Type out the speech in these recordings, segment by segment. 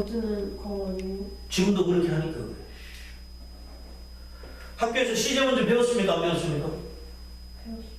모두는 거원이고. 지금도 그렇게 하니까 그래. 학교에서 시제 문제 배웠습니까? 안 배웠습니까? 배웠습니다.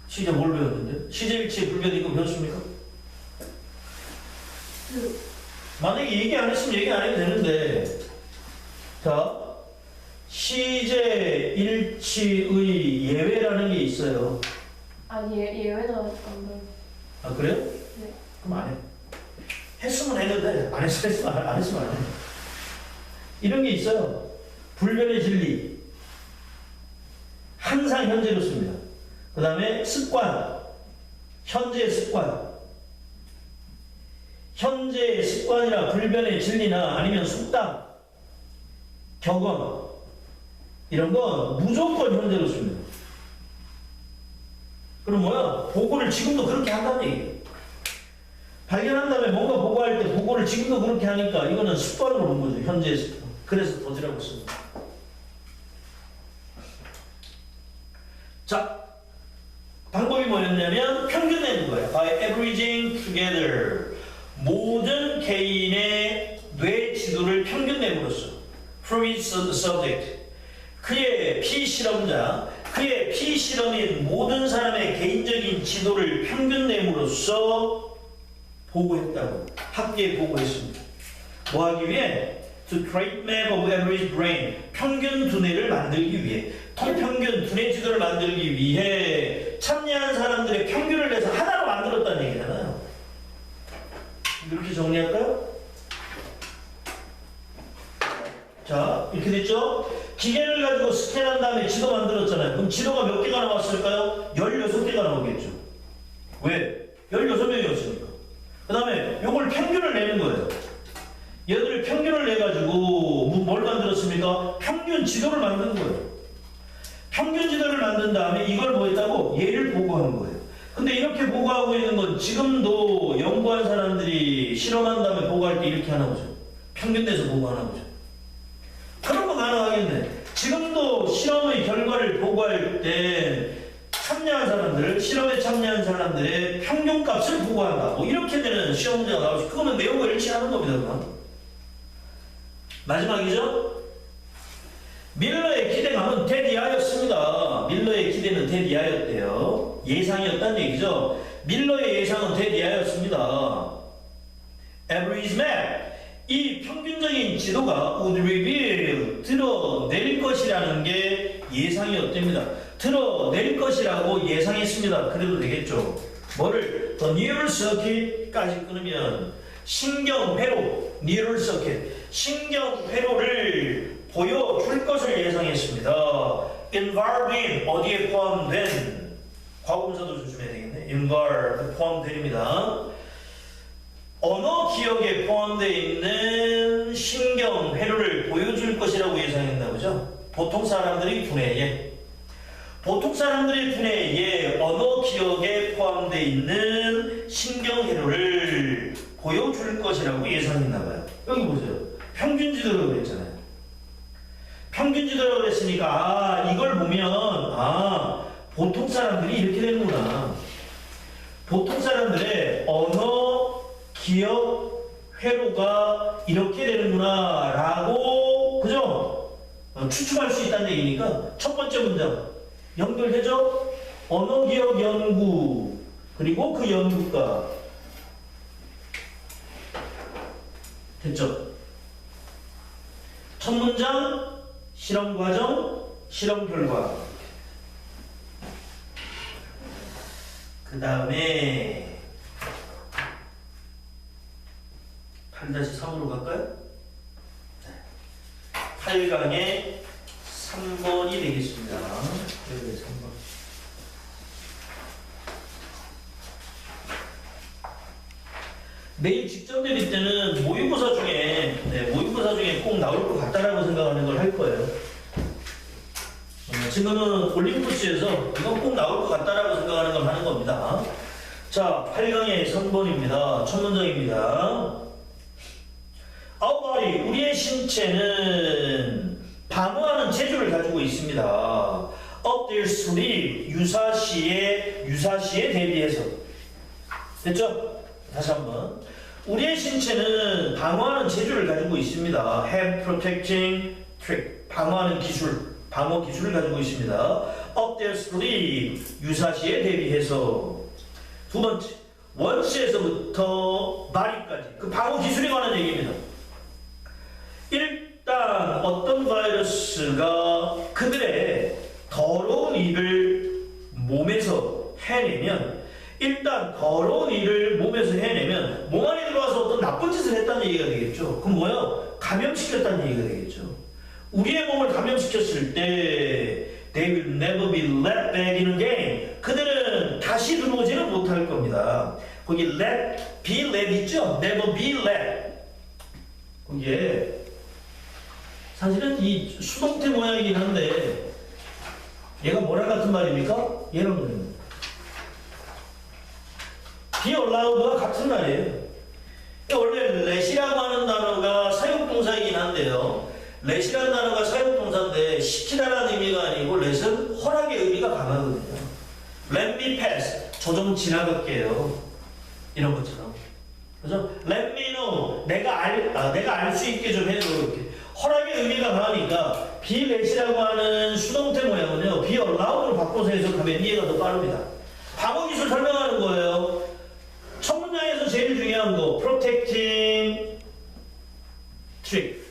시제 뭘 배웠는데? 시제일치의 불변 이거 배웠습니까? 만약에 얘기 안 했으면 얘기 안 해도 되는데, 자, 시제일치의 예외라는 게 있어요. 아니 예외는 안 배웠어요. 아, 그래요? 네. 그럼 안 해. 했으면 했는데, 안 했으면 안 해. 이런 게 있어요. 불변의 진리. 항상 현재로 씁니다. 그 다음에 습관. 현재의 습관. 현재의 습관이나 불변의 진리나 아니면 속담, 격언 이런 건 무조건 현재로 씁니다. 그럼 뭐야? 보고를 지금도 그렇게 한다는 얘기예요. 발견한 다음에 뭔가 보고할 때 보고를 지금도 그렇게 하니까 이거는 습관으로 본 거죠. 현재의 습관. 그래서 더지라고 씁니다. 자, 방법이 뭐였냐면 평균 내는 거예요. By averaging together. 모든 개인의 뇌 지도를 평균 내므로써 from its subject. 그의 피실험자, 그의 피실험인 모든 사람의 개인적인 지도를 평균 내므로써 보고했다고. 학계에 보고했습니다. 뭐 하기 위해? To create map of average brain. 평균 두뇌를 만들기 위해. 통평균 두뇌 지도를 만들기 위해 참여한 사람들의 평균을 내서 하나로 만들었다는 얘기잖아요. 이렇게 정리할까요? 자, 이렇게 됐죠? 기계를 가지고 스캔한 다음에 지도 만들었잖아요. 그럼 지도가 몇 개가 나왔을까요? 16개가 나오겠죠. 왜? 16명이었으니까. 그 다음에 요걸 평균을 내는 거예요. 얘들 평균을 내가지고 뭘 만들었습니까? 평균 지도를 만든 거예요. 평균 지도를 만든 다음에 이걸 뭐 했다고? 얘를 보고하는 거예요. 근데 이렇게 보고하고 있는 건 지금도 연구한 사람들이 실험한 다음에 보고할 때 이렇게 하나 보죠. 평균 내서 보고하나 보죠. 그런 거 가능하겠네. 지금도 실험의 결과를 보고할 때 참여한 사람들, 실험에 참여한 사람들의 평균값을 보고한다. 뭐 이렇게 되는 시험 문제가 나오죠. 그거는 내용과 일치하는 겁니다. 그건. 마지막이죠. 밀러의 기대감은 대디하였습니다. 밀러의 기대는 대디하였대요. 예상이었다는 얘기죠. 밀러의 예상은 대디하였습니다. Average map. 이 평균적인 지도가 would reveal, 드러낼 것이라는 게 예상이었답니다. 드러낼 것이라고 예상했습니다. 그래도 되겠죠. 뭐를? The neural circuit까지 끊으면 신경회로, neural circuit, 신경회로를 보여줄 것을 예상했습니다. involving, 어디에 포함된, 과거분사도 조심해야 되겠네. involve, 포함됩니다. 언어 기억에 포함되어 있는 신경회로를 보여줄 것이라고 예상했나 보죠. 보통 사람들의 두뇌에, 보통 사람들의 두뇌에 언어 기억에 포함되어 있는 신경회로를 보여줄 것이라고 예상했나 봐요. 여기 보세요. 평균지도라고 그랬잖아요. 평균지도라고 그랬으니까 이걸 보면 보통 사람들이 이렇게 되는구나. 보통 사람들의 언어 기억 회로가 이렇게 되는구나 라고 그죠? 추측할 수 있다는 얘기니까 첫 번째 문장 연결되죠? 언어 기억 연구 그리고 그 연구가 됐죠? 첫 문장 실험 과정 실험 결과 그 다음에 8-3으로 갈까요? 8강의 3번이 되겠습니다. 여기 3번. 내일 직접 내릴 때는 모의고사 중에 꼭 나올 것 같다라고 생각하는 걸 할 거예요. 지금은 올림푸스에서 이건 꼭 나올 것 같다라고 생각하는 걸 하는 겁니다. 자, 8강의 3번입니다. 첫 문장입니다. Our body, 우리의 신체는 방어하는 재주를 가지고 있습니다. Of their sleep, 유사시에 대비해서. 됐죠? 다시 한번. 우리의 신체는 방어하는 재주를 가지고 있습니다. have protecting trick. 방어하는 기술, 방어 기술을 가지고 있습니다. up their sleeve. 유사시에 대비해서. 두 번째, 원시에서부터 말이까지. 그 방어 기술에 관한 얘기입니다. 일단 어떤 바이러스가 그들의 더러운 일을 몸에서 해내면, 일단 더러운 일을 몸에서 해내면 몸 안에 들어와서 어떤 나쁜 짓을 했다는 얘기가 되겠죠. 그럼 뭐예요? 감염시켰다는 얘기가 되겠죠. 우리의 몸을 감염시켰을 때 they will never be let back in again. 그들은 다시 들어오지는 못할 겁니다. 거기 let, be let 있죠? never be let. 거기에 사실은 이 수동태 모양이긴 한데 얘가 뭐랑 같은 말입니까? 얘랑 말입니다. be allowed와 같은 말이에요. 원래 let이라고 하는 단어가 사용동사이긴 한데요. let이라는 단어가 사용동사인데 시키다라는 의미가 아니고 let은 허락의 의미가 강하거든요. let me pass. 저 좀 지나갈게요. 이런 것처럼. 그죠? let me know. 내가 알 수 있게 좀 해줘. 이렇게. 허락의 의미가 강하니까 be let이라고 하는 수동태 모양은요. be allowed로 바꿔서 해석하면 이해가 더 빠릅니다. 방어 기술 설명하는 거예요. 첫 문장에서 제일 중요한 거 protecting trick.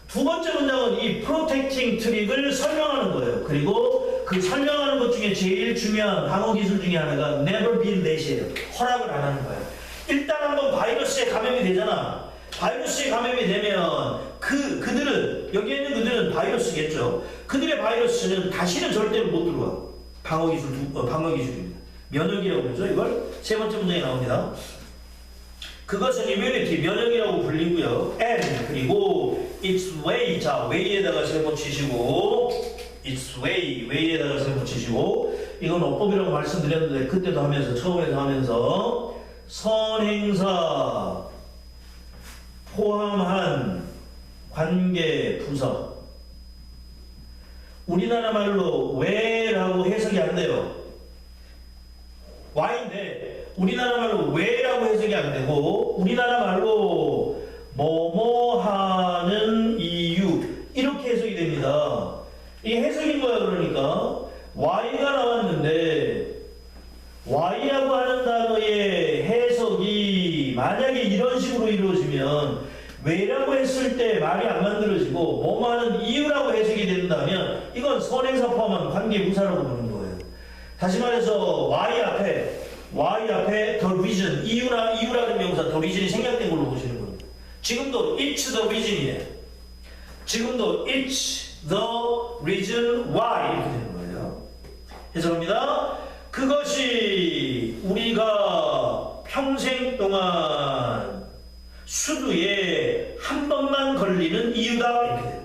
두 번째 문장은 이 protecting trick을 설명하는 거예요. 그리고 그 설명하는 것 중에 제일 중요한 방어 기술 중에 하나가 never be let이에요. 허락을 안 하는 거예요. 일단 한번 바이러스에 감염이 되잖아. 바이러스에 감염이 되면 그들은 여기에 있는 그들은 바이러스겠죠. 그들의 바이러스는 다시는 절대로 못 들어와. 방어 기술입니다. 면역이라고 그러죠. 이걸 세 번째 문장에 나옵니다. 그것은 immunity, 면역이라고 불리고요. and 그리고 its way. 자, way에다가 세모 치시고 its way에다가 세모 치시고 이건 어법이라고 말씀드렸는데 그때도 하면서 처음에도 하면서 선행사 포함한 관계 부사. 우리나라 말로 왜라고 해석이 안 돼요. why인데 우리나라 말로 왜라고 해석이 안 되고 우리나라 말로 뭐뭐 하는 이유 이렇게 해석이 됩니다. 이게 해석인 거야. 그러니까 why가 나왔는데 why라고 하는 단어의 해석이 만약에 이런 식으로 이루어지면 왜라고 했을 때 말이 안 만들어지고 뭐뭐 하는 이유라고 해석이 된다면 이건 선행사 포함한 관계부사라고 보는 거예요. 다시 말해서 y 앞에 the reason 이유라는 명사 the reason이 생략된 걸로 보시는 겁니다. 지금도 it's the reason이에요. 지금도 it's the reason why 이렇게 되는 거예요. 해석합니다. 그것이 우리가 평생 동안 수두에 한 번만 걸리는 이유다 이렇게 돼요.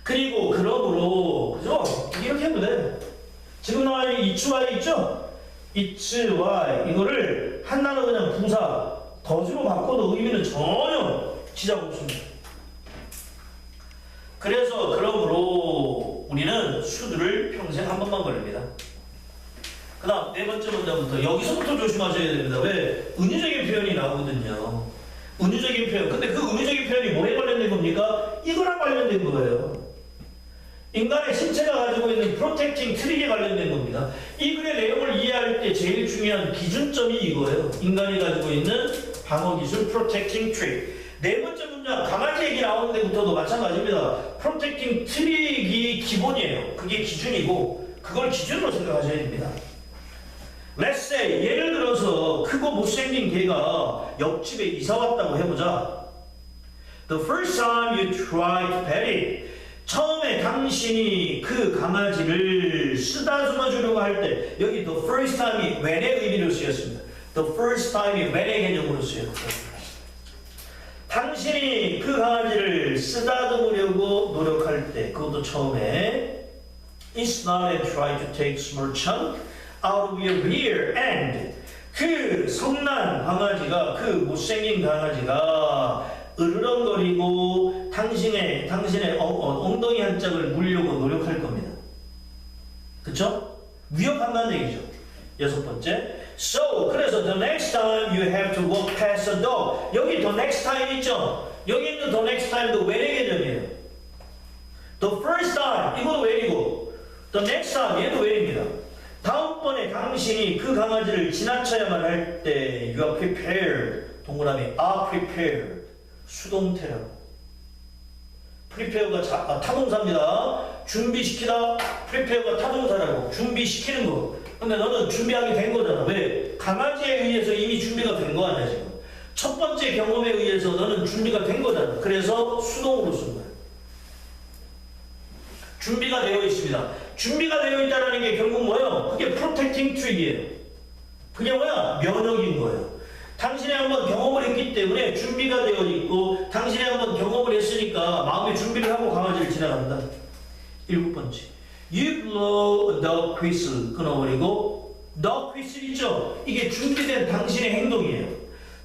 그리고 그러므로 그죠? 이렇게 하면 돼. 지금 나와 있는 it's why 있죠? it's why 이거를 한 단어 그냥 부사 더즈로 바꿔도 의미는 전혀 지장 없습니다. 그래서 그러므로 우리는 수두를 평생 한 번만 걸립니다. 그 다음 네 번째 문장부터 여기서부터 조심하셔야 됩니다. 왜? 은유적인 표현이 나오거든요. 은유적인 표현. 근데 그 은유적인 표현이 뭐에 관련된 겁니까? 이거랑 관련된 거예요. 인간의 신체가 가지고 있는 프로텍팅 트릭에 관련된 겁니다. 이 글의 내용을 이해할 때 제일 중요한 기준점이 이거예요. 인간이 가지고 있는 방어기술 프로텍팅 트릭. 네 번째 문장 강아지 얘기 나오는 데부터도 마찬가지입니다. 프로텍팅 트릭이 기본이에요. 그게 기준이고 그걸 기준으로 생각하셔야 됩니다. Let's say 예를 들어서 크고 못생긴 개가 옆집에 이사 왔다고 해보자. The first time you try to pet it. 처음에 당신이 그 강아지를 쓰다듬어 주려고 할 때 여기 the first time이 when의 의미로 쓰였습니다. The first time이 when의 개념으로 쓰였습니다. 당신이 그 강아지를 쓰다듬으려고 노력할 때 그것도 처음에 It's not a try to take small chunk out of your rear end. 그 성난 강아지가 그 못생긴 강아지가 으르렁거리고 당신의 엉덩이 한 짝을 물려고 노력할 겁니다. 그쵸? 위협한다는 얘기죠. 여섯 번째, So 그래서 the next time you have to walk past a dog. 여기 the next time 있죠? 여기 있는 the next time도 when의 개념이에요. The first time 이것도 when이고 the next time 얘도 when입니다. 다음번에 당신이 그 강아지를 지나쳐야만 할 때 you are prepared. 동그라미 are prepared. 수동태라고. prepare가 타동사입니다. 준비시키다. prepare가 타동사라고. 준비시키는 거. 근데 너는 준비하게 된 거잖아. 왜? 강아지에 의해서 이미 준비가 된 거 아니야 지금. 첫 번째 경험에 의해서 너는 준비가 된 거잖아. 그래서 수동으로 쓴 거야. 준비가 되어 있습니다. 준비가 되어 있다는 게 결국 뭐예요? 그게 프로텍팅 트릭이에요. 그게 뭐야? 면역인 거예요. 당신이 한번 경험을 했기 때문에 준비가 되어 있고 당신이 한번 경험을 했으니까 마음의 준비를 하고 강아지를 지나간다. 7번째. You blow the whistle. 끊어버리고 the whistle 있죠? 이게 준비된 당신의 행동이에요.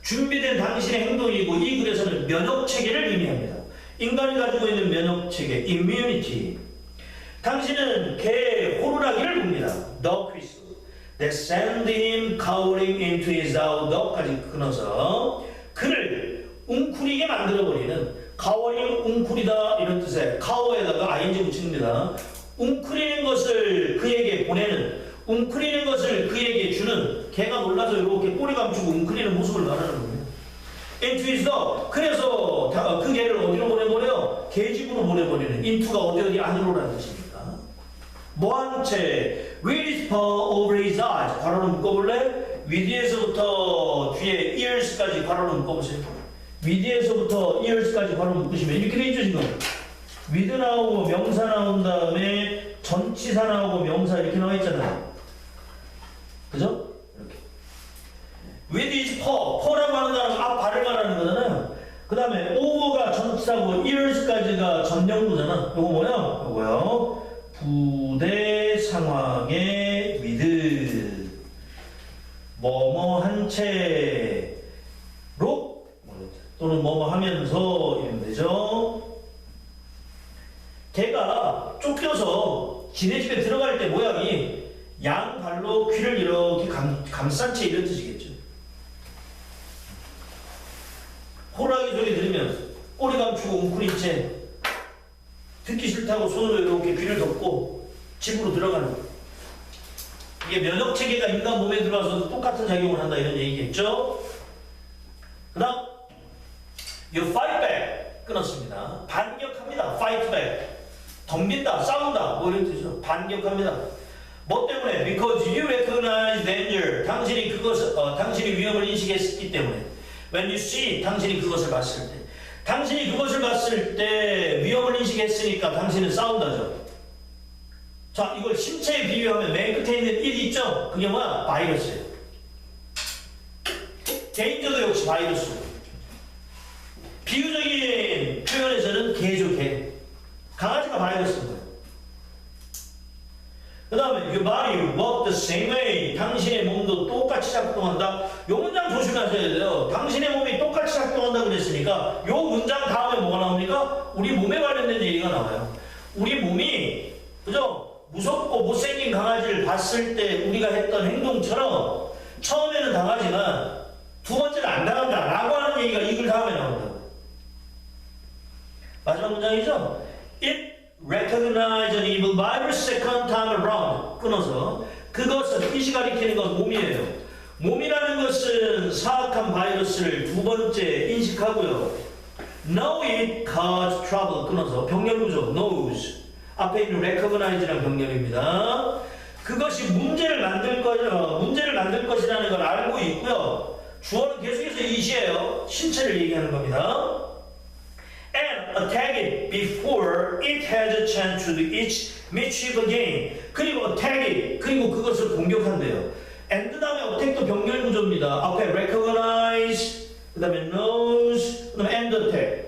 준비된 당신의 행동이고 이 글에서는 면역체계를 의미합니다. 인간이 가지고 있는 면역체계, immunity. 당신은 개의 호루라기를 봅니다. The whistle. That send him cowering into his dog까지 끊어서 그를 웅크리게 만들어버리는 cowering 웅크리다 이런 뜻의 cower에다가 ing 붙입니다. 웅크리는 것을 그에게 보내는 웅크리는 것을 그에게 주는 개가 놀라서 이렇게 꼬리 감추고 웅크리는 모습을 말하는 겁니다. into his dog. 그래서 그 개를 어디로 보내버려요? 개집으로 보내버리는 into가 어디 안으로라는 뜻입니다. 뭐하는 채 with his paw over his eyes. 괄호로 묶어볼래? 위에서부터 뒤에 ears까지 괄호로 묶어보세요. 위에서부터 ears까지 괄호로 묶으시면 이렇게 돼 있죠 지금. with 나오고 명사 나온 다음에 전치사 나오고 명사 이렇게 나와 있잖아요. 그죠? 이렇게. with his paw라고 하는 단어는 앞 발을 말하는 거잖아요. 그 다음에 over가 전치사고 ears까지가 전형부잖아. 요거 뭐야? 요거요. 부대 상황의 with 뭐뭐 한 채로 또는 뭐뭐 하면서 이러면 되죠. 개가 쫓겨서 지네 집에 들어갈 때 모양이 양발로 귀를 이렇게 감싼 채 이런 뜻이겠죠. 호랑이 소리 들으면 꼬리 감추고 웅크린 채 듣기 싫다고 손으로 이렇게 귀를 덮고 집으로 들어가는 거예요. 이게 면역체계가 인간 몸에 들어와서 똑같은 작용을 한다 이런 얘기겠죠. 그 다음 You fight back 끊었습니다. 반격합니다. Fight back 덤빈다, 싸운다 뭐 이런 뜻이죠. 반격합니다. 뭐 때문에? Because you recognize danger. 당신이 그것을 당신이 위험을 인식했기 때문에. When you see 당신이 그것을 봤을 때. 당신이 그것을 봤을 때 위험을 인식했으니까 당신은 싸운다죠. 자, 이걸 신체에 비유하면 맨 끝에 있는 it 있죠? 그게 뭐야? 바이러스예요. 개인저도 역시 바이러스. 비유적인 표현에서는 개죠, 개. 강아지가 바이러스인 거예요. 그 다음에 your body work the same way. 당신의 몸도 똑같이 작동한다. 요 문장 조심하셔야 돼요. 당신의 몸이 똑같이 작동한다 그랬으니까 요 문장 다음에 뭐가 나옵니까? 우리 몸에 관련된 얘기가 나와요. 우리 몸이 그죠? 무섭고 못생긴 강아지를 봤을 때 우리가 했던 행동처럼 처음에는 당하지만 두 번째는 안 당한다 라고 하는 얘기가 이 글 다음에 나온다고요. 마지막 문장이죠? It recognize an evil virus second time around. 끊어서 그것은 이시 가리키는 건 몸이에요. 몸이라는 것은 사악한 바이러스를 두 번째 인식하고요. Know it cause trouble. 끊어서 병렬구조 knows. 앞에 있는 recognize란 병렬입니다. 그것이 문제를 만들 것이라는 걸 알고 있고요. 주어는 계속해서 이시예요. 신체를 얘기하는 겁니다. And attack it before it has a chance to reach mischief again. 그리고 attack it. 그리고 그것을 공격한대요. and 다음에 attack도 병렬 구조입니다. 앞에 recognize, 그 다음에 knows, 그 다음에 and attack.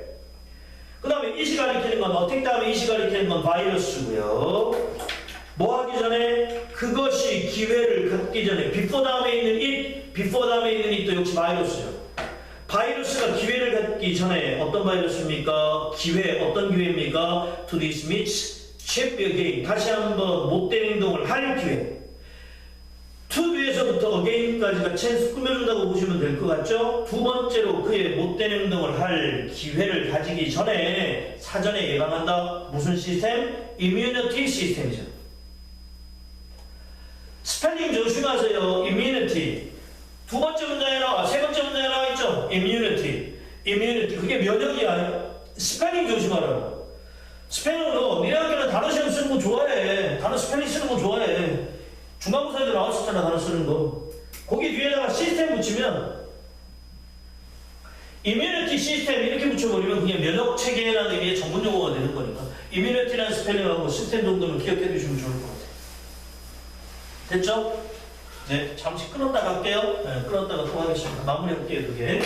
그 다음에 it이 가리키는 건 attack 다음에 it이 가리키는 건 바이러스고요. 뭐 하기 전에 그것이 기회를 갖기 전에 before 다음에 있는 it도 역시 바이러스죠. 바이러스가 기회를 갖기 전에 어떤 바이러스입니까? 어떤 기회입니까? To dismiss, chip again. 다시 한번 못된 행동을 할 기회. to be에서부터 again까지가 채 꾸며준다고 보시면 될 것 같죠? 두 번째로 그의 못된 행동을 할 기회를 가지기 전에 사전에 예방한다. 무슨 시스템? immunity 시스템이죠. 스펠링 조심하세요. immunity. 두 번째 문장에 나와, 세 번째 문장에 나와 있죠? immunity. immunity. 그게 면역이야. 스펠링 조심하라고. 스펠링으로 니네 학교는 단어 시험 쓰는 거 좋아해. 단어 스펠링 쓰는 거 좋아해. 중간고사에도 나왔었잖아, 단어 쓰는 거. 거기 뒤에다가 시스템 붙이면 immunity 시스템 이렇게 붙여버리면 그냥 면역 체계라는 의미의 전문 용어가 되는 거니까 immunity라는 스펠링하고 시스템 정도는 기억해 두시면 좋을 것 같아요. 됐죠? 네, 잠시 끊었다 갈게요. 네, 끊었다가 또 하겠습니다. 마무리할게요, 그게.